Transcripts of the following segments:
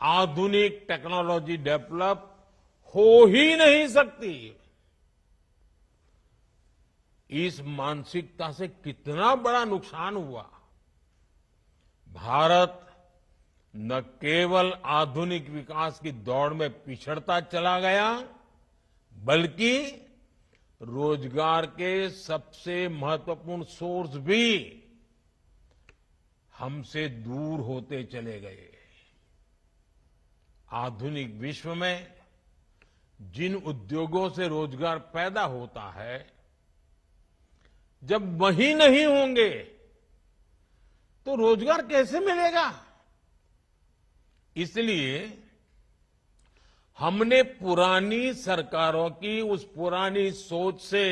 आधुनिक technology develop हो ही नहीं सकती। इस मानसिकता से कितना बड़ा नुकसान हुआ। भारत न केवल आधुनिक विकास की दौड़ में पिछड़ता चला गया, बल्कि रोजगार के सबसे महत्वपूर्ण सोर्स भी हमसे दूर होते चले गए। आधुनिक विश्व में जिन उद्योगों से रोजगार पैदा होता है, जब वही नहीं होंगे तो रोजगार कैसे मिलेगा? इसलिए हमने पुरानी सरकारों की उस पुरानी सोच से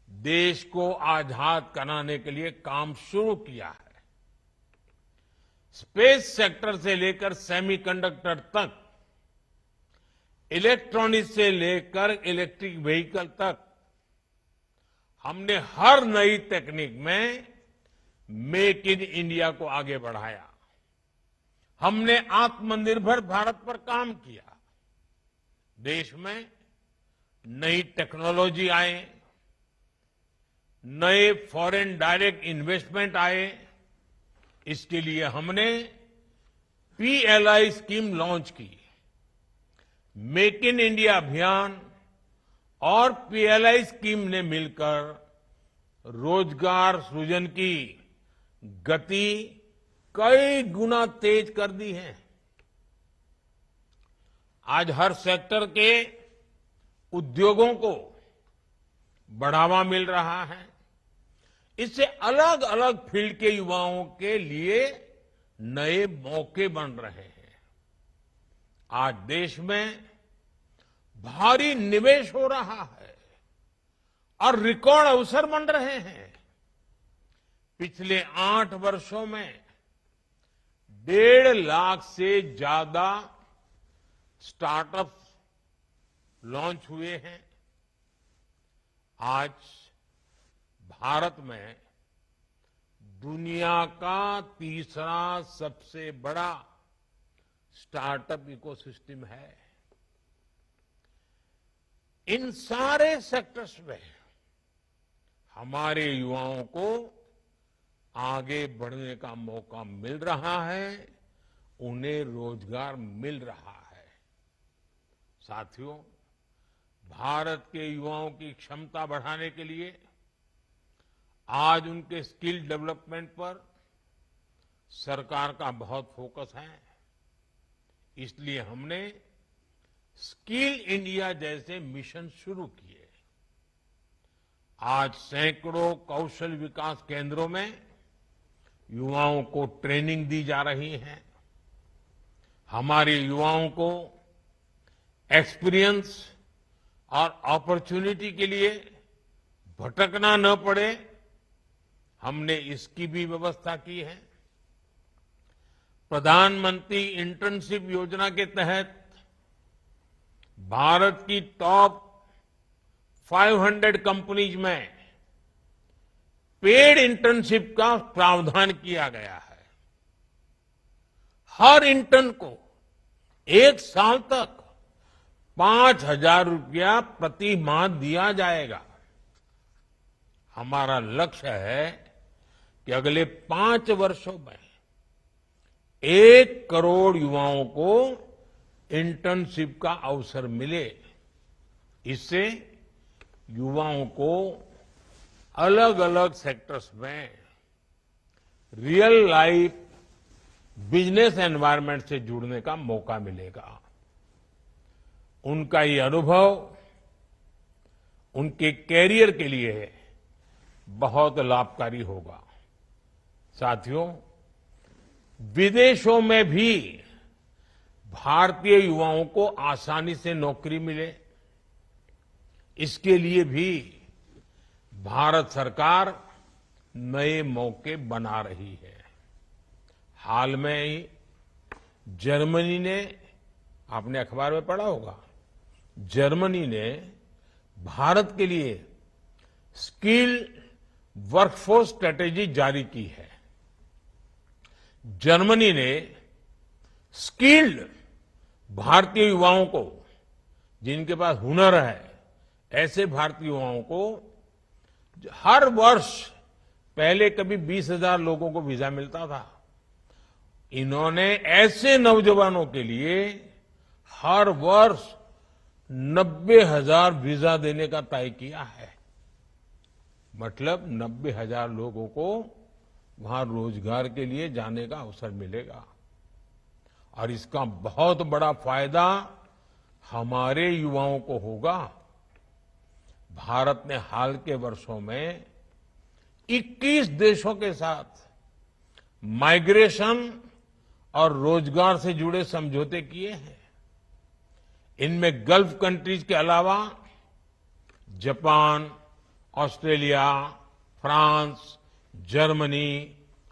देश को आजाद कराने के लिए काम शुरू किया है। स्पेस सेक्टर से लेकर सेमीकंडक्टर तक, इलेक्ट्रॉनिक्स से लेकर इलेक्ट्रिक व्हीकल तक, हमने हर नई टेक्निक में मेक इन इंडिया को आगे बढ़ाया। हमने आत्मनिर्भर भारत पर काम किया। देश में नई टेक्नोलॉजी आए, नए फॉरेन डायरेक्ट इन्वेस्टमेंट आए। इसके लिए हमने पीएलआई स्कीम लॉन्च की। मेक इन इंडिया अभियान और पीएलआई स्कीम ने मिलकर रोजगार सृजन की गति कई गुना तेज कर दी है। आज हर सेक्टर के उद्योगों को बढ़ावा मिल रहा है। इससे अलग अलग फील्ड के युवाओं के लिए नए मौके बन रहे हैं। आज देश में भारी निवेश हो रहा है और रिकॉर्ड अवसर बन रहे हैं। पिछले 8 वर्षों में 1.5 लाख से ज्यादा स्टार्टअप लॉन्च हुए हैं। आज भारत में दुनिया का तीसरा सबसे बड़ा स्टार्टअप इकोसिस्टम है। इन सारे सेक्टर्स में हमारे युवाओं को आगे बढ़ने का मौका मिल रहा है, उन्हें रोजगार मिल रहा है। साथियों, भारत के युवाओं की क्षमता बढ़ाने के लिए आज उनके स्किल डेवलपमेंट पर सरकार का बहुत फोकस है। इसलिए हमने स्किल इंडिया जैसे मिशन शुरू किए। आज सैकड़ों कौशल विकास केंद्रों में युवाओं को ट्रेनिंग दी जा रही है। हमारे युवाओं को एक्सपीरियंस और अपॉर्चुनिटी के लिए भटकना न पड़े, हमने इसकी भी व्यवस्था की है। प्रधानमंत्री इंटर्नशिप योजना के तहत भारत की टॉप 500 कंपनीज में पेड इंटर्नशिप का प्रावधान किया गया है। हर इंटर्न को 1 साल तक 5,000 रुपया प्रति माह दिया जाएगा। हमारा लक्ष्य है कि अगले 5 वर्षों में 1 करोड़ युवाओं को इंटर्नशिप का अवसर मिले। इससे युवाओं को अलग अलग सेक्टर्स में रियल लाइफ बिजनेस एनवायरनमेंट से जुड़ने का मौका मिलेगा। उनका ये अनुभव उनके कैरियर के लिए बहुत लाभकारी होगा। साथियों, विदेशों में भी भारतीय युवाओं को आसानी से नौकरी मिले, इसके लिए भी भारत सरकार नए मौके बना रही है। हाल में ही जर्मनी ने, आपने अखबार में पढ़ा होगा, जर्मनी ने भारत के लिए स्किल वर्कफोर्स स्ट्रेटेजी जारी की है। जर्मनी ने स्किल्ड भारतीय युवाओं को, जिनके पास हुनर है, ऐसे भारतीय युवाओं को हर वर्ष, पहले कभी 20,000 लोगों को वीजा मिलता था, इन्होंने ऐसे नौजवानों के लिए हर वर्ष 90,000 वीजा देने का तय किया है। मतलब 90,000 लोगों को वहां रोजगार के लिए जाने का अवसर मिलेगा। और इसका बहुत बड़ा फायदा हमारे युवाओं को होगा। भारत ने हाल के वर्षों में 21 देशों के साथ माइग्रेशन और रोजगार से जुड़े समझौते किए हैं। इनमें गल्फ कंट्रीज के अलावा जापान, ऑस्ट्रेलिया, फ्रांस, जर्मनी,